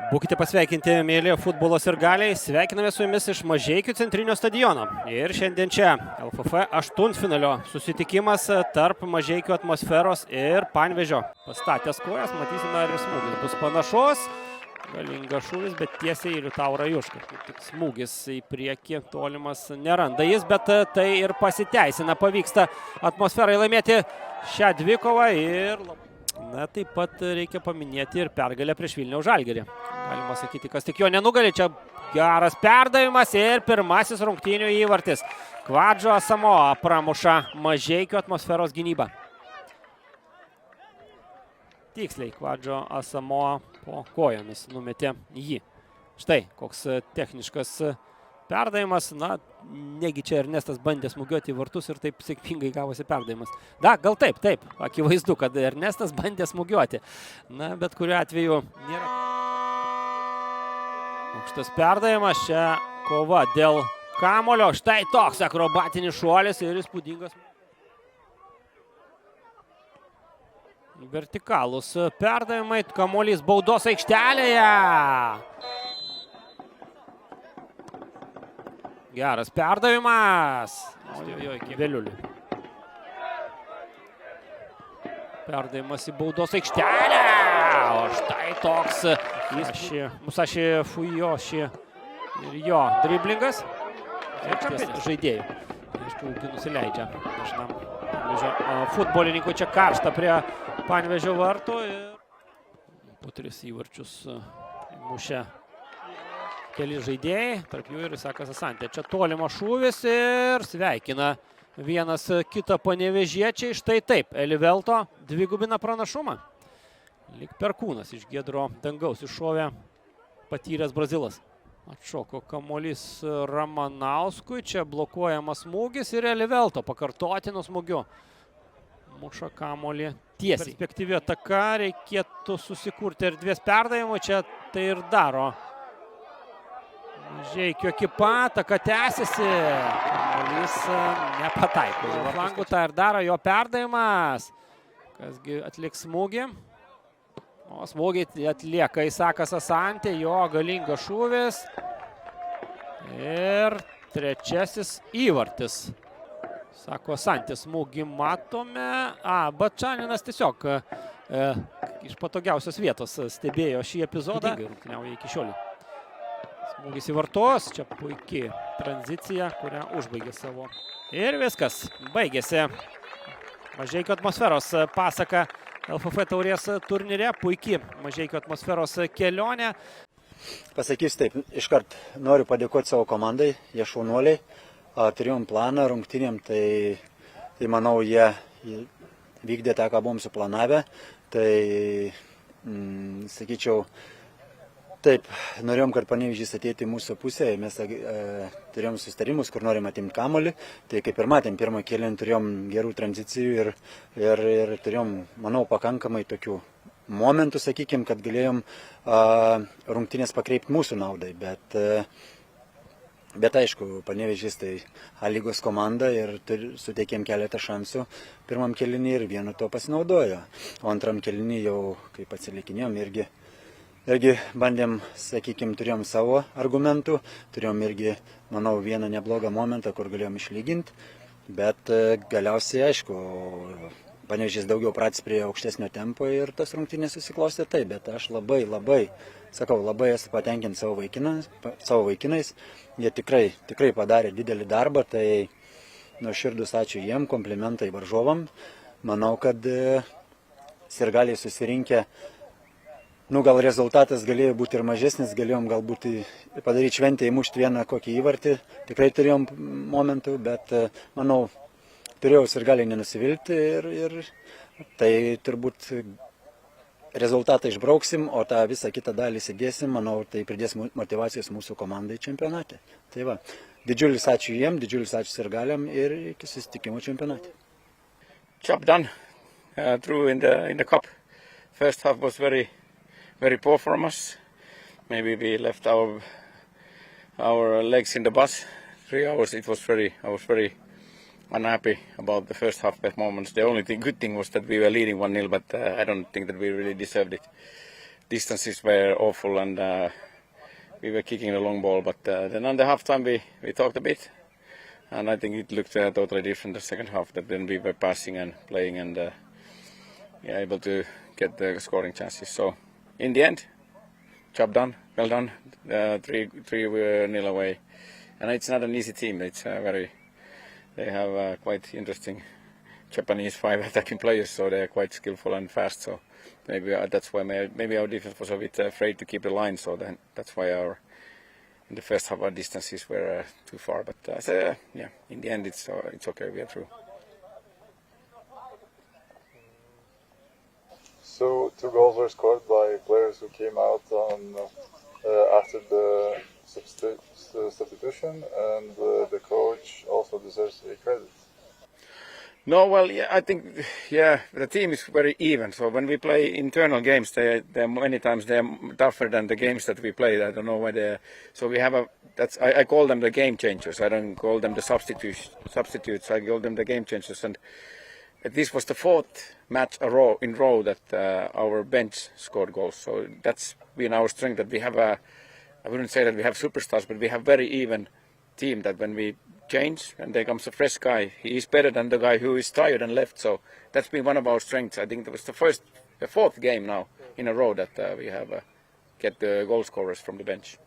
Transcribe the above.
Būkite pasveikinti, mėly futbolo sirgaliai. Sveikiname su jumis iš Mažeikių centrinio stadiono. Ir šiandien čia LFF aštuntfinalio susitikimas tarp Mažeikių Atmosferos ir Panevėžio. Pastatęs kojas, matysime, ar ir smūgis bus panašus. Galingas šūvis, bet tiesiai į Liutaurą Jušką. Tik smūgis į priekį tolimas neranda jis, bet tai ir pasiteisina. Pavyksta Atmosferai laimėti šią dvikovą ir... Na, taip pat reikia paminėti ir pergalę prieš Vilniaus Žalgirį. Galima sakyti, kas tik jo nenugali. Čia geras perdavimas ir pirmasis rungtynių įvartis. Kvadžo Asamoa pramuša Mažeikių Atmosferos gynybą. Tiksliai Kvadžo Asamoa po kojomis numetė jį. Štai, koks techniškas perdavimas. Na, negi čia Ernestas bandė smūgiuoti į vartus ir taip sėkmingai gavosi perdavimas. Da, gal taip. Akivaizdu, kad Ernestas bandė smūgiuoti. Na, bet kuriuo atveju nėra. Aukštas perdavimas. Čia kova dėl kamulio. Štai toks akrobatinis šuolis ir įspūdingas. Vertikalus perdavimai. Kamuolys baudos aikštelėje. Geras perdavimas. Iki Veliulių. Perdavimas į baudos aikštelę. O štai toks Musashi Fujoshi ir jo driblingas. Žaidėjų. Aišku, nusileidžia dažnam futbolininkų. Čia karšta prie Panevėžio vartų. Po 3 įvarčius mušė keli žaidėjai, tarp jų ir Isakas Asantė. Čia tolimas šūvis ir sveikina vienas kitą panevėžiečiai. Štai taip, Elivelto dvigubina pranašumą. Lyg perkūnas iš giedro dangaus iššovė patyręs Brazilas. Atšoko kamuolys Ramanauskui, čia blokuojamas smūgis ir Elivelto pakartotinu smūgiu muša kamuolį tiesiai. Perspektyvi ataka, reikėtų susikurti erdvės perdavimų, čia tai ir daro. Mažeikių ekipa, ataka tęsiasi, kamuolys nepataiko. Flangų tą ir daro jo perdavimas. Kasgi atliks smūgį. O smūgį atlieka Isakas Asantė, jo galingas šūvis. Ir trečiasis įvartis. Sako Asantė, smūgį matome. Bačaninas tiesiog iš patogiausios vietos stebėjo šį epizodą. Rungtyniauja iki šiol. Smūgis į vartus, čia puikiai tranzicija, kurią užbaigė savo. Ir viskas, baigėsi Mažeikių Atmosferos pasaka LFF taurės turnyre. Puikiai Mažeikių Atmosferos kelionė. Pasakysiu taip, iškart noriu padėkoti savo komandai, jie šaunuoliai. Turėjom planą rungtynėm, tai manau, jie vykdė tą, ką buvom suplanavę. Tai, sakyčiau, taip, norėjom, kad Panevėžys ateitų į mūsų pusę, mes turėjom susitarimus, kur norim atimti kamuolį, tai kaip ir matėm, pirmą kėlinį turėjom gerų tranzicijų ir turėjom, manau, pakankamai tokių momentų, sakykim, kad galėjom rungtynės pakreipti mūsų naudai, bet aišku, Panevėžys tai A lygos komanda ir suteikėm keletą šansų pirmam kėlinį ir vienu to pasinaudojo, o antram kėlinį jau, kaip atsilikinėjom, irgi bandėm, sakykime, turėjom savo argumentų, turėjom irgi, manau, vieną neblogą momentą, kur galėjom išlyginti, bet galiausiai, aišku, Panevėžys daugiau pratęs prie aukštesnio tempo ir tas rungtynės susiklostė taip, bet aš labai esu patenkinti savo vaikinais, jie tikrai padarė didelį darbą, tai nuoširdus ačiū jiem, komplimentai varžovam, manau, kad sirgaliai susirinkę. Gal rezultatas galėjo būti ir mažesnis, galėjom galbūt padaryti šventę, įmušti vieną kokį įvartį. Tikrai turėjom momentų, bet manau, turėjau sirgaliai nenusivilti ir tai turbūt rezultatą išbrauksim, o tą visą kitą dalį įsidėsim, manau, tai pridės motyvacijos mūsų komandai čempionate. Tai va, didžiulis ačiū jiem, didžiulis ačiū sirgaliam ir iki susitikimo čempionate. Job done through in the cup. First half was very poor from us. Maybe we left our legs in the bus. 3 hours I was very unhappy about the first half moments. The only good thing was that we were leading 1-0, but I don't think that we really deserved it. distances were awful, and we were kicking the long ball. But then on the half time we talked a bit, and I think it looked totally different the second half. That then we were passing and playing and able to get the scoring chances. So in the end, job done, well done. 3-0 away, and it's not an easy team. It's they have quite interesting Japanese 5 attacking players, so they are quite skillful and fast. So maybe that's why maybe our defense was a bit afraid to keep the line. So then that's why in the first half our distances were too far. But in the end it's okay. We are through. So 2 goals were scored by players who came out after the substitution, and the coach also deserves a credit. No, well, yeah, I think the team is very even. So when we play internal games, they many times they're tougher than the games that we play. I don't know why they. So we have I call them the game changers. I don't call them the substitutes. I call them the game changers. And this was the 4th match in row that our bench scored goals. So that's been our strength, that we have I wouldn't say that we have superstars, but we have very even team, that when we change and there comes a fresh guy, he is better than the guy who is tired and left. So that's been one of our strengths. I think that was the 4th game now in a row that we have get the goal scorers from the bench.